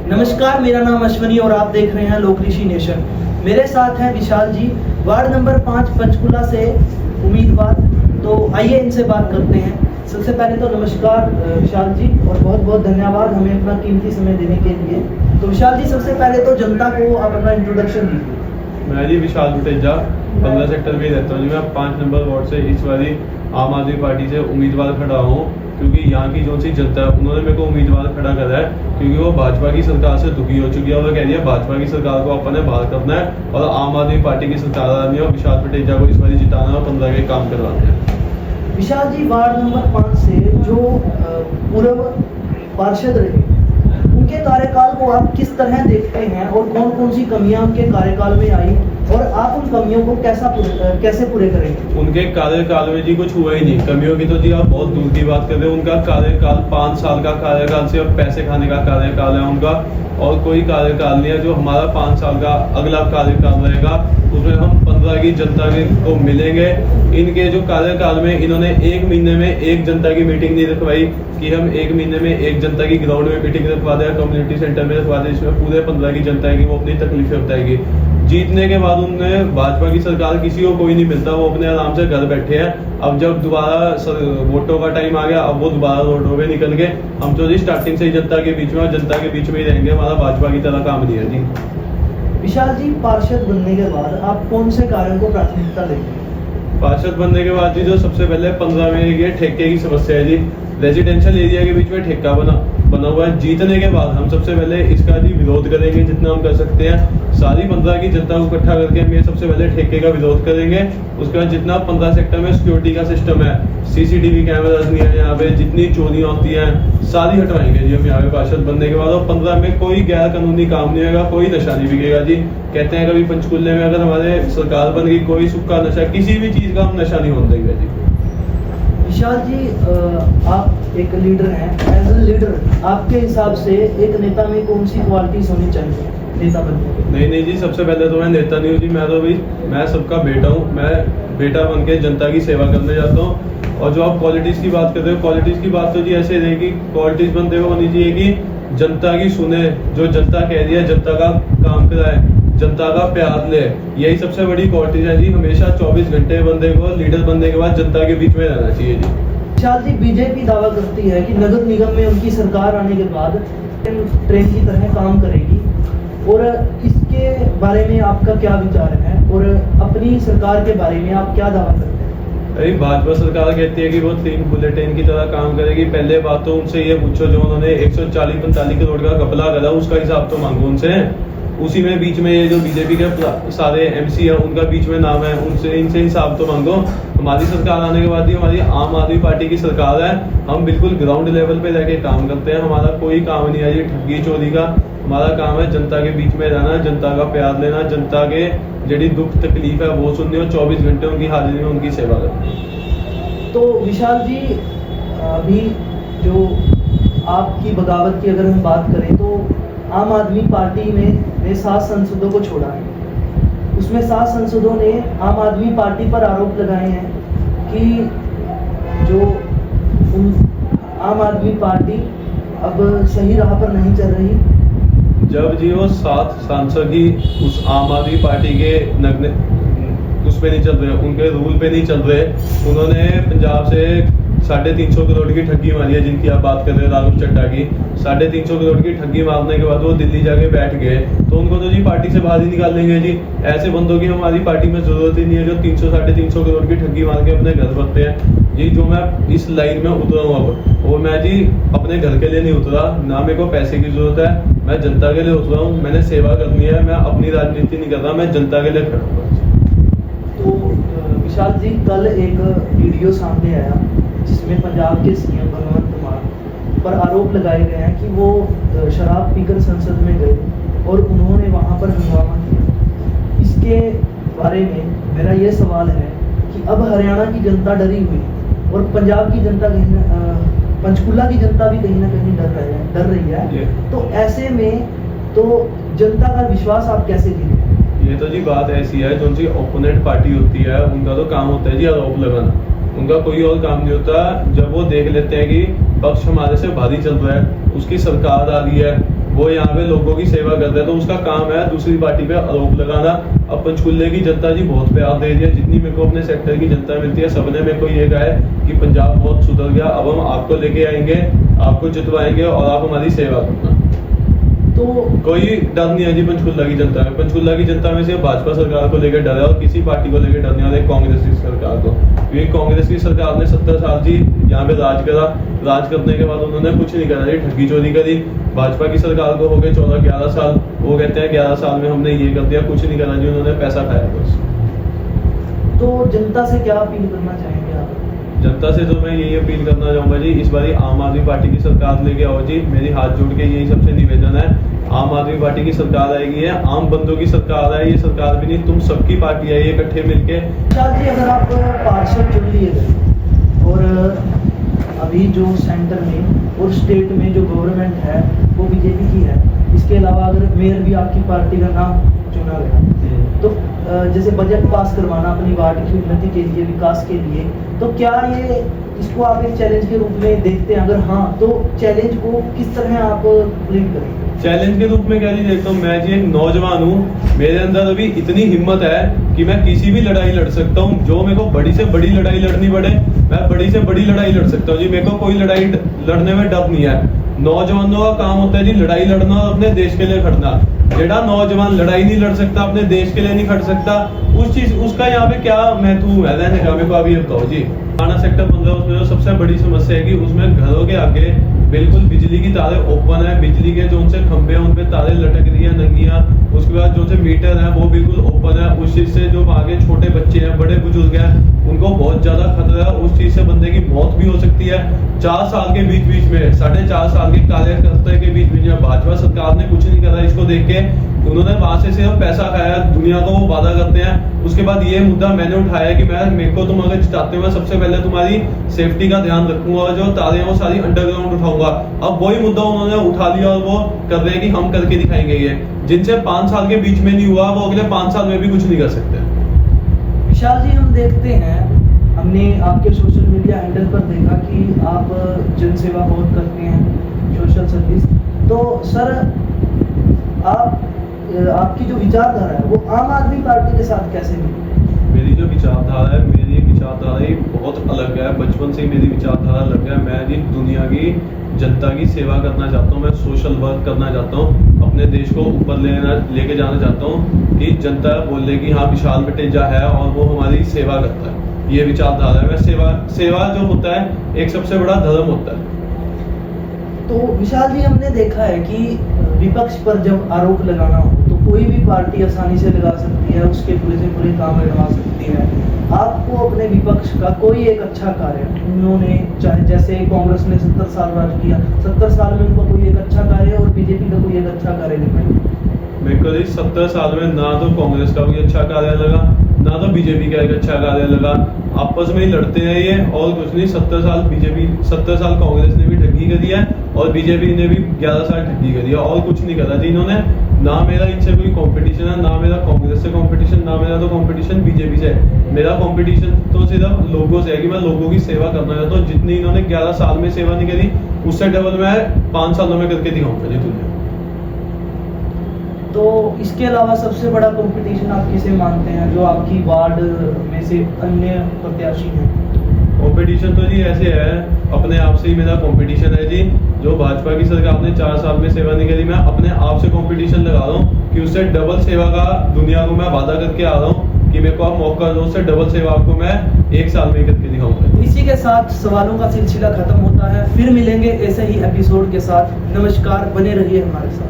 नमस्कार, मेरा नाम अश्वनी और आप देख रहे हैं लोक ऋषि नेशन। मेरे साथ हैं विशाल जी, वार्ड नंबर 5 पंचकुला से उम्मीदवार। तो आइए इनसे बात करते हैं। सबसे पहले तो नमस्कार विशाल जी, और बहुत बहुत धन्यवाद हमें अपना कीमती समय देने के लिए। तो विशाल जी, सबसे पहले तो जनता को आप अपना इंट्रोडक्शन दीजिए। मैं जी विशाल बुटेजा 15 सेक्टर में रहता हूँ जी। मैं 5 नंबर वार्ड से इस बारी आम आदमी पार्टी से उम्मीदवार खड़ा हूँ, क्योंकि यहाँ की जो सी जनता है उन्होंने मेरे को उम्मीदवार खड़ा करा है, क्योंकि वो भाजपा की सरकार से दुखी हो चुकी है और वो कह रही है भाजपा की सरकार को अपन ने बाहर करना है और आम आदमी पार्टी की सरकार आनी है और विशाल बुटेजा को इस बारी जिताना और 15 के काम करवाने हैं। विशाल जी, वार्ड नंबर 5 से जो पूर्व पार्षद रहे, उनके कार्यकाल को आप किस तरह देखते हैं और कौन कौन सी कमियां उनके कार्यकाल में आई और आप उन कमियों को कैसे पूरे करेंगे? उनके कार्यकाल में जी कुछ हुआ ही नहीं। कमियों की तो जी आप बहुत दूर की बात कर रहे हैं। उनका कार्यकाल 5 साल का कार्यकाल सिर्फ पैसे खाने का कार्यकाल है उनका, और कोई कार्यकाल नहीं है। जो हमारा 5 साल का अगला कार्यकाल रहेगा उसमें हम 15 की जनता को मिलेंगे। इनके जो कार्यकाल में इन्होंने 1 महीने में एक जनता की मीटिंग नहीं रखवाई कि हम 1 महीने में एक जनता की ग्राउंड में मीटिंग रखवा दें, कम्युनिटी सेंटर में रखवा दें, इसमें पूरे 15 की जनता की वो अपनी तकलीफें बताएगी। जीतने के बाद उन्होंने भाजपा की सरकार किसी को कोई नहीं मिलता, वो अपने आराम से घर बैठे हैं। अब जब दोबारा वोटों का टाइम आ गया, अब वो दोबारा रोडों पे निकल गए। हम तो जी स्टार्टिंग से ही जनता के बीच में और जनता के बीच में ही रहेंगे। हमारा भाजपा की तरह काम नहीं है जी। विशाल जी, पार्षद बनने के बाद आप कौन से कार्यों को प्राथमिकता देंगे? पार्षद बनने के बाद जी जो सबसे पहले 15 में ये ठेके की समस्या है जी। रेजिडेंशियल एरिया के बीच में ठेका बना हुआ है। जीतने के बाद हम सबसे पहले इसका जी विरोध करेंगे जितना हम कर सकते हैं। सारी 15 की जनता को इकट्ठा करके हम ये सबसे पहले ठेके का विरोध करेंगे। उसके बाद जितना 15 सेक्टर में सिक्योरिटी का सिस्टम है, सीसीटीवी कैमराज नहीं है यहाँ पे, जितनी चोरियां होती हैं सारी हटवाएंगे जी हम यहाँ पे पार्षद बनने के बाद। और 15 में कोई गैर कानूनी काम नहीं होगा, कोई नशा नहीं बिकेगा जी। कहते हैं कभी पंचकुले में अगर हमारे सरकार बन गई, कोई सुक्का नशा, किसी भी चीज का हम नशा नहीं होने देंगे जी। विशाल जी, आप एक लीडर हैं। एज ए लीडर आपके हिसाब से एक नेता में कौन सी क्वालिटीज होनी चाहिए नेता बनने के? नहीं जी, सबसे पहले तो मैं नेता नहीं हूँ जी। मैं सबका बेटा हूँ। मैं बेटा बन के जनता की सेवा करने जाता हूँ। और जो आप क्वालिटीज की बात कर रहे हो, क्वालिटीज की बात तो जी ऐसे रहेगी, क्वालिटीज बनते को होनी चाहिए कि जनता की सुने, जो जनता कह रही है जनता का काम कराए, जनता का प्यार ले। यही सबसे बड़ी क्वालिटीज है जी। हमेशा 24 घंटे बंदे को लीडर बनने के बाद जनता के बीच में रहना चाहिए जी। विशाल जी, बीजेपी दावा करती है कि नगर निगम में उनकी सरकार आने के बाद ट्रेन की तरह काम करेगी, और इसके बारे में आपका क्या विचार है और अपनी सरकार के बारे में आप क्या दावा करते हैं? अरे भाजपा सरकार कहती है कि वो 3 बुलेट ट्रेन की तरह काम करेगी। पहले बात तो उनसे ये पूछो, जो उन्होंने 140-45 करोड़ का घपला करा उसका हिसाब तो मांगो उनसे। उसी में बीच में ये जो बीजेपी के सारे एमसी है उनका बीच में नाम है, उनसे इनसे हिसाब तो मांगो। हमारी सरकार आने के बाद ही हमारी आम आदमी पार्टी की सरकार है। हम बिल्कुल ग्राउंड लेवल पे रहकर काम करते हैं। हमारा कोई काम नहीं है जी ठगी चोरी का। हमारा काम है जनता के बीच में रहना, जनता का प्यार लेना, जनता के जड़ी दुख तकलीफ है वो सुननी और 24 घंटे उनकी हाजिरी में उनकी सेवा करनी। तो विशाल जी, अभी जो आपकी बगावत की अगर हम बात करें तो आम आदमी पार्टी ने 7 सांसदों को छोड़ा है। उसमें 7 सांसदों ने आम आदमी पार्टी पर आरोप लगाए हैं कि जो आम आदमी पार्टी अब सही राह पर नहीं चल रही। जब जी वो 7 सांसद ही उस आम आदमी पार्टी के उस पे नहीं चल रहे, उनके रूल पे नहीं चल रहे, उन्होंने पंजाब से 350 करोड़ की ठगी मारी है जिनकी आप बात कर रहे हैं, राघव चड्ढा की। 350 करोड़ की ठगी मारने के बाद वो दिल्ली जाके बैठ गए, तो उनको तो जी पार्टी से बाहर ही निकाल लेंगे जी। ऐसे बंदों की हमारी पार्टी में जरूरत ही नहीं है जो 300-350 करोड़ की ठगी मार के अपने घर भरते हैं जी। जो मैं इस लाइन में उतरा हूँ अब, वो मैं जी अपने घर के लिए नहीं उतरा, ना मेरे को पैसे की जरूरत है, मैं जनता के लिए उतरा हूँ। मैंने सेवा करनी है, मैं अपनी राजनीति नहीं कर रहा, मैं जनता के लिए खड़ा हूँ। तो विशाल जी, कल एक वीडियो सामने आया जिसमें पंजाब के सीएम भगवंत मान पर आरोप लगाए गए हैं कि वो शराब पीकर संसद में गए और उन्होंने वहां पर हंगामा किया। इसके बारे में मेरा ये सवाल है कि अब हरियाणा की जनता डरी हुई और पंजाब की जनता पंचकुला की जनता भी कहीं ना कहीं डर रही है। तो ऐसे में तो जनता का विश्वास आप कैसे जीतेंगे? ये तो जी बात ऐसी है, जो सी ओपोनेंट पार्टी होती है उनका तो काम होता है जी आरोप लगाना। उनका कोई और काम नहीं होता। जब वो देख लेते हैं कि पक्ष हमारे से भारी चल रहा है, उसकी सरकार आ रही है, वो यहाँ पे लोगों की सेवा करता है, तो उसका काम है दूसरी पार्टी पे आरोप लगाना। अब पंचकुले की जनता जी बहुत प्यार दे रही है, जितनी मेरे को अपने सेक्टर की जनता मिलती है सबने मेरे को ये कहा है कि पंजाब बहुत सुधर गया, अब हम आपको लेके आएंगे, आपको जितवाएंगे और आप हमारी सेवा करना। तो कोई डर नहीं है जी पंचकुला की जनता में। पंचकुला की जनता में सिर्फ भाजपा सरकार को लेकर डर है और किसी पार्टी को लेकर डर नहीं है, कांग्रेस की सरकार को। क्योंकि कांग्रेस की सरकार ने 70 साल जी यहाँ पे राज करा, राज करने के बाद उन्होंने कुछ नहीं करा जी, ठगी चोरी करी। भाजपा की सरकार को हो गए 14-11 साल, वो कहते हैं 11 साल में हमने ये कर दिया, कुछ नहीं करा जी, उन्होंने पैसा खाया बस। तो जनता से क्या अपील करना चाहेंगे आप? जनता से तो मैं यही अपील करना चाहूंगा जी, इस बारी आम आदमी पार्टी की सरकार लेके आओ जी, मेरी हाथ जोड़ के यही सबसे निवेदन है। आम आदमी पार्टी की सरकार आएगी है, आम बंदों की सरकार है, ये सरकार भी नहीं, तुम सबकी पार्टी है, ये इकट्ठे मिलके। विशाल जी, अगर आप पार्षद चुन लिए गए और अभी जो सेंटर में और स्टेट में जो गवर्नमेंट है वो बीजेपी की है, इसके अलावा अगर मेयर भी आपकी पार्टी का नाम चुना गया, तो जैसे बजट पास करवाना अपनी वार्ड की उन्नति के लिए, विकास के लिए, तो क्या ये इसको आप एक चैलेंज के रूप में देखते हैं? अगर हाँ, तो चैलेंज को किस तरह आप लीड करेंगे? चैलेंज के रूप में क्या जी देखता हूँ, मैं जी एक नौजवान हूँ, मेरे अंदर अभी इतनी हिम्मत है कि मैं किसी भी लड़ाई लड़ सकता हूँ। जो मेरे को बड़ी से बड़ी लड़ाई लड़नी पड़े, मैं बड़ी से बड़ी लड़ाई लड़ सकता हूँ जी, मेरे को कोई लड़ाई लड़ने में डर नहीं है। नौजवानों का काम होता है जी लड़ाई लड़ना और अपने देश के लिए खड़ना। जेड़ा नौजवान लड़ाई नहीं लड़ सकता, अपने देश के लिए नहीं खड़ सकता, उस चीज उसका यहाँ पे क्या महत्व है रहने का, मेरे को अभी बताओ जी। थाना सेक्टर 15 उसमें जो सबसे बड़ी समस्या है कि उसमें घरों के आगे बिल्कुल बिजली की तारें ओपन है, बिजली के जो उनसे खंभे हैं उन पे तारें लटक रही है नंगियां, उसके बाद जो से मीटर है वो बिल्कुल ओपन है। उस चीज से जो आगे छोटे बच्चे हैं, बड़े बुजुर्ग हैं, उनको बहुत ज्यादा खतरा है, उस चीज से बंदे की मौत भी हो सकती है। 4 साल के बीच में 4.5 साल के कार्यकर्ता के बीच में भाजपा सरकार ने कुछ नहीं करा, इसको देख के उन्होंने वहां से सिर्फ पैसा खाया, दुनिया को वो वादा करते हैं। उसके बाद ये मुद्दा मैंने उठाया कि मेरे को तुम अगर जिताते हो, मैं सबसे पहले तुम्हारी सेफ्टी का ध्यान रखूंगा और जो तारें हैं वो सारी अंडरग्राउंड उठाऊंगा। अब वही मुद्दा उन्होंने उठा लिया और वो कर रहे हैं कि हम करके दिखाएंगे। ये जिनसे 5 साल के बीच में नहीं हुआ, वो अगले 5 साल में भी कुछ नहीं कर सकते। विशाल जी, हम देखते हैं, हमने आपके सोशल मीडिया हैंडल पर देखा कि आप जनसेवा बहुत करते हैं, सोशल सर्विस। तो सर, आपकी जो विचारधारा है वो आम आदमी पार्टी के साथ कैसे मिली? मेरी जो विचारधारा है, मेरी विचारधारा ही बहुत अलग है। बचपन से ही मेरी विचारधारा अलग है। मैं जी दुनिया की जनता की सेवा करना चाहता हूँ, मैं सोशल वर्क करना चाहता हूँ, अपने देश को ऊपर लेके जाना चाहता हूँ कि जनता बोले कि हाँ विशाल मटेजा है और वो हमारी सेवा करता है। ये विचारधारा है। मैं सेवा जो होता है एक सबसे बड़ा धर्म होता है। तो विशाल जी, हमने देखा है कि विपक्ष पर जब आरोप लगाना हो तो कोई भी पार्टी आसानी से लगा सकती है, उसके पूरे से पूरे काम लगा सकती है। आपको अपने विपक्ष का कोई एक अच्छा कार्य, उन्होंने चाहे जैसे कांग्रेस ने 70 साल राज किया, 70 साल में उनका कोई एक अच्छा कार्य और बीजेपी का कोई एक अच्छा कार्य दिखाई? मेरे को 70 साल में ना तो कांग्रेस का कोई अच्छा कार्य लगा, ना तो बीजेपी का एक अच्छा कार्य लगा। आपस में ही लड़ते हैं ये और कुछ नहीं। 70 साल कांग्रेस ने भी ठगी करी है और बीजेपी ने भी 11 साल ठगी करी है और कुछ नहीं करा जी इन्होंने। ना मेरा इनसे कोई कंपटीशन है, ना मेरा कांग्रेस से कंपटीशन, ना मेरा तो कंपटीशन बीजेपी से है। मेरा कंपटीशन तो सिर्फ लोगों से है कि मैं लोगों की सेवा करना चाहता हूँ। जितनी इन्होंने 11 साल में सेवा नहीं करी, उससे डबल मैं 5 सालों में करके दिखाऊंगा जी दुनिया। तो इसके अलावा सबसे बड़ा कंपटीशन आप किसे मानते हैं, जो आपकी वार्ड में से अन्य प्रत्याशी हैं? कंपटीशन तो जी ऐसे है, अपने आप से ही मेरा कंपटीशन है जी। जो भाजपा की सरकार ने 4 साल में सेवा नहीं करी, मैं अपने आप से कंपटीशन लगा रहा हूँ कि उससे डबल सेवा का दुनिया को मैं वादा करके आ रहा हूँ कि मेरे को आप मौका दो, उससे डबल सेवा आपको मैं 1 साल में करके दिखाऊंगा। इसी के साथ सवालों का सिलसिला खत्म होता है। फिर मिलेंगे ऐसे ही एपिसोड के साथ। नमस्कार, बने रहिए हमारे साथ।